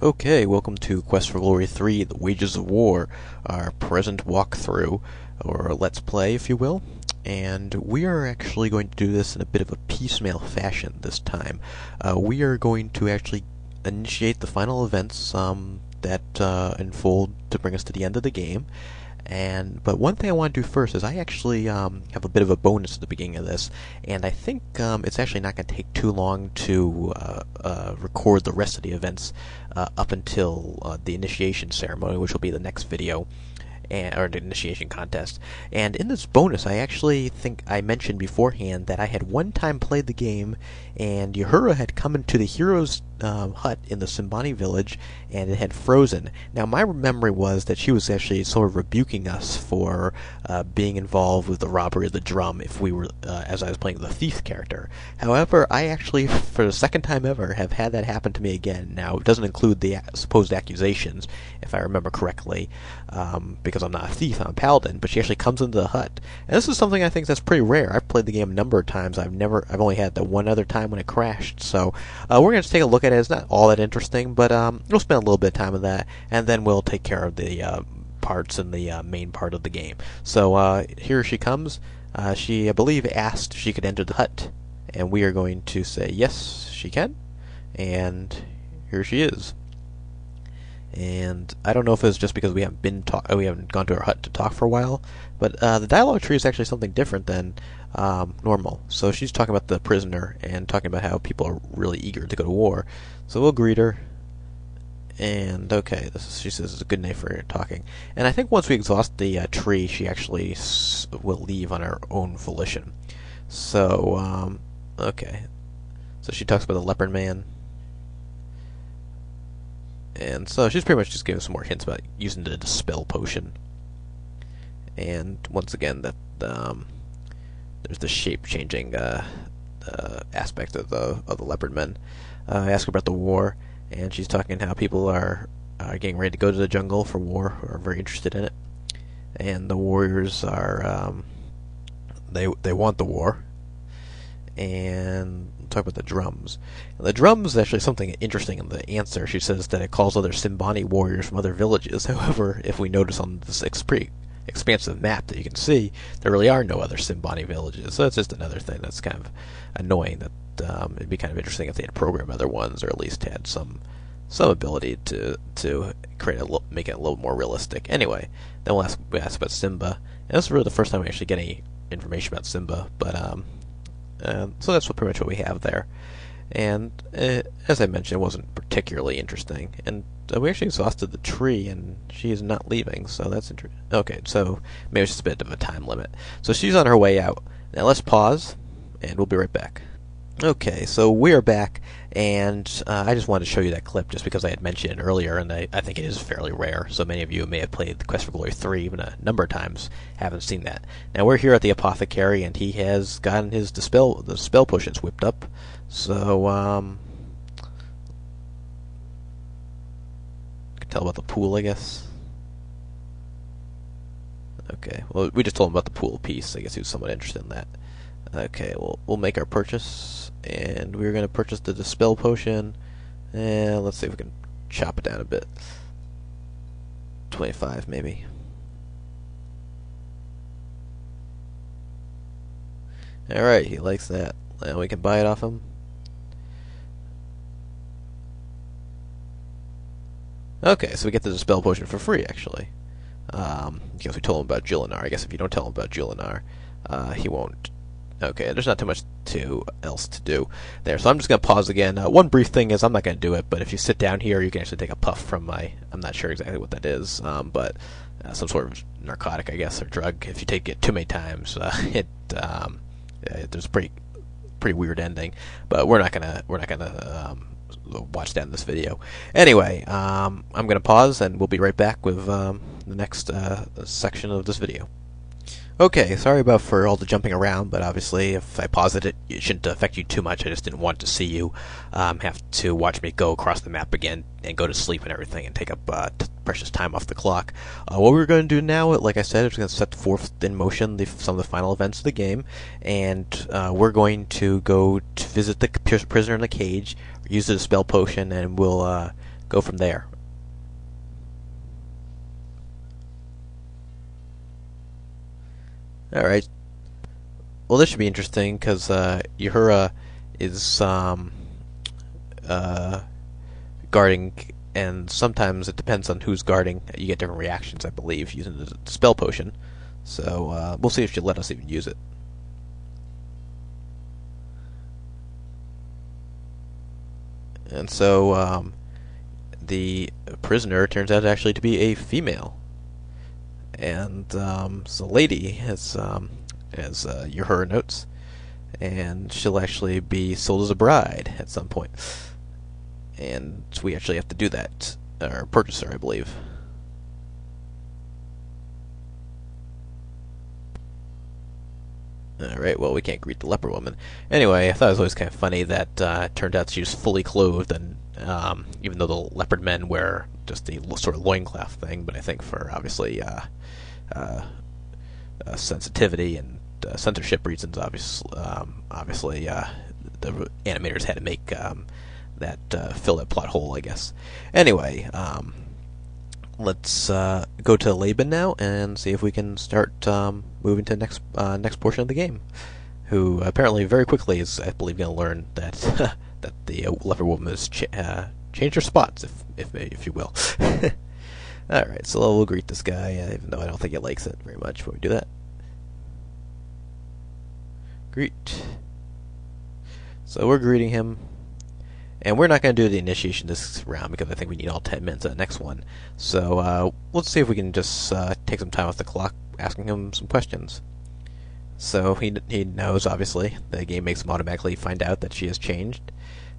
Okay, welcome to Quest for Glory 3, The Wages of War, our present walkthrough, or Let's Play, if you will. And we are actually going to do this in a bit of a piecemeal fashion this time. We are going to actually initiate the final events that unfold to bring us to the end of the game. But one thing I want to do first is I actually have a bit of a bonus at the beginning of this, and I think it's actually not going to take too long to record the rest of the events up until the initiation ceremony, which will be the next video, or the initiation contest. And in this bonus, I actually think I mentioned beforehand that I had one time played the game, and Uhura had come into the hero's hut in the Simbani village, and it had frozen. Now, my memory was that she was actually sort of rebuking us for being involved with the robbery of the drum if we were, as I was playing the thief character. However, I actually, for the second time ever, have had that happen to me again. Now, it doesn't include the supposed accusations, if I remember correctly, because I'm not a thief, I'm a paladin, but she actually comes into the hut. And this is something I think that's pretty rare. I've played the game a number of times. I've only had that one other time when it crashed. So we're going to take a look at it. It's not all that interesting, but we'll spend a little bit of time on that, and then we'll take care of the parts in the main part of the game. So here she comes. She, I believe, asked if she could enter the hut, and we are going to say yes, she can, and here she is. And I don't know if it's just because we haven't gone to her hut to talk for a while, but the dialogue tree is actually something different than normal. So she's talking about the prisoner and talking about how people are really eager to go to war. So we'll greet her. And okay, she says it's a good name for her talking. And I think once we exhaust the tree, she actually will leave on her own volition. So okay, so she talks about the leopard man. And so she's pretty much just giving some more hints about using the dispel potion. And once again, that there's the shape-changing aspect of the leopard men. I ask her about the war, and she's talking how people are getting ready to go to the jungle for war, or are very interested in it. And the warriors are they want the war. And talk about the drums. And the drums is actually something interesting in the answer. She says that it calls other Simbani warriors from other villages. However, if we notice on this pretty expansive map that you can see, there really are no other Simbani villages. So that's just another thing that's kind of annoying. That it'd be kind of interesting if they had programmed other ones, or at least had some ability to create make it a little more realistic. Anyway, then we ask about Simba, and this is really the first time we actually get any information about Simba, but so that's pretty much what we have there. And as I mentioned, it wasn't particularly interesting. And we actually exhausted the tree, and she is not leaving, so that's interesting. Okay, so maybe it's just a bit of a time limit. So she's on her way out. Now let's pause, and we'll be right back. Okay, so we are back, and I just wanted to show you that clip just because I had mentioned it earlier, and I think it is fairly rare. So many of you may have played the Quest for Glory 3 even a number of times, haven't seen that. Now we're here at the apothecary, and he has gotten his the spell potions whipped up. So I can tell about the pool, I guess. Okay, well, we just told him about the pool piece. I guess he was somewhat interested in that. Okay, we'll make our purchase, and we're going to purchase the dispel potion, and let's see if we can chop it down a bit. 25 maybe. Alright, he likes that. And we can buy it off him. Okay, so we get the dispel potion for free, actually. Because we told him about Julinar. I guess if you don't tell him about Julinar, he won't. Okay, there's not too much else to do there, so I'm just going to pause again. One brief thing is I'm not going to do it, but if you sit down here, you can actually take a puff from I'm not sure exactly what that is, but some sort of narcotic, I guess, or drug. If you take it too many times, there's a pretty weird ending, but we're not gonna watch that in this video. Anyway, I'm going to pause, and we'll be right back with the next section of this video. Okay, sorry for all the jumping around, but obviously if I pause it shouldn't affect you too much. I just didn't want to see you have to watch me go across the map again and go to sleep and everything and take up precious time off the clock. What we're going to do now, like I said, is going to set forth in motion some of the final events of the game, and we're going to go to visit the prisoner in the cage, use the dispel potion, and we'll go from there. Alright. Well, this should be interesting, because Uhura is guarding, and sometimes it depends on who's guarding. You get different reactions, I believe, using the dispel potion. So we'll see if she'll let us even use it. And so the prisoner turns out actually to be a female, and it's a lady, as Uhura notes, and she'll actually be sold as a bride at some point. And we actually have to do that, or purchase her, I believe. Alright, well, we can't greet the leper woman. Anyway, I thought it was always kind of funny that it turned out she was fully clothed, and even though the leopard men wear just the sort of loincloth thing, but I think for, obviously, sensitivity and censorship reasons, obviously, the animators had to make that fill that plot hole, I guess. Anyway, let's go to Laban now and see if we can start moving to the next portion of the game. Who apparently very quickly is, I believe, going to learn that that the leper woman has changed her spots, if you will. All right, so we'll greet this guy, even though I don't think he likes it very much when we do that. Greet. So we're greeting him. And we're not going to do the initiation this round because I think we need all 10 minutes of the next one. So let's see if we can just take some time off the clock asking him some questions. So he knows, obviously. The game makes him automatically find out that she has changed.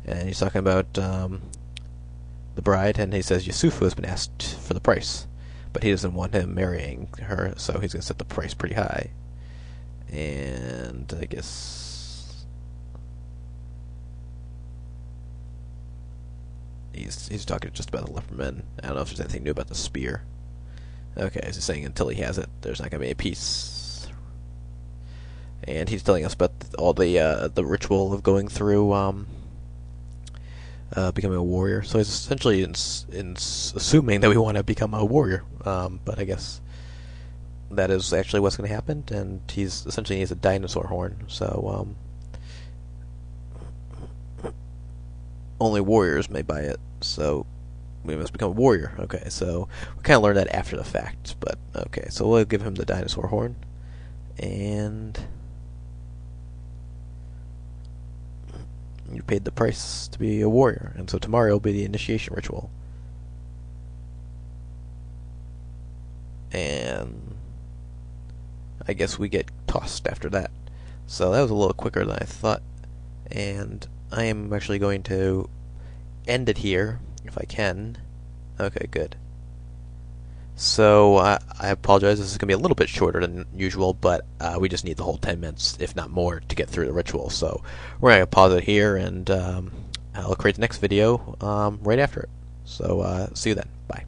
And he's talking about the bride, and he says Yusufu has been asked for the price. But he doesn't want him marrying her, so he's going to set the price pretty high. And I guess... He's talking just about the leper men. I don't know if there's anything new about the spear. Okay, he's saying until he has it, there's not going to be a peace. And he's telling us about all the ritual of going through becoming a warrior. So he's essentially assuming that we want to become a warrior. But I guess that is actually what's going to happen. And he's essentially needs a dinosaur horn. So only warriors may buy it, so we must become a warrior. Okay, so we kind of learned that after the fact, but okay, so we'll give him the dinosaur horn, and you paid the price to be a warrior, and so tomorrow will be the initiation ritual. And I guess we get tossed after that. So that was a little quicker than I thought, and I am actually going to end it here, if I can. Okay, good. So, I apologize, this is going to be a little bit shorter than usual, but we just need the whole 10 minutes, if not more, to get through the ritual. So, we're going to pause it here, and I'll create the next video right after it. So, see you then. Bye.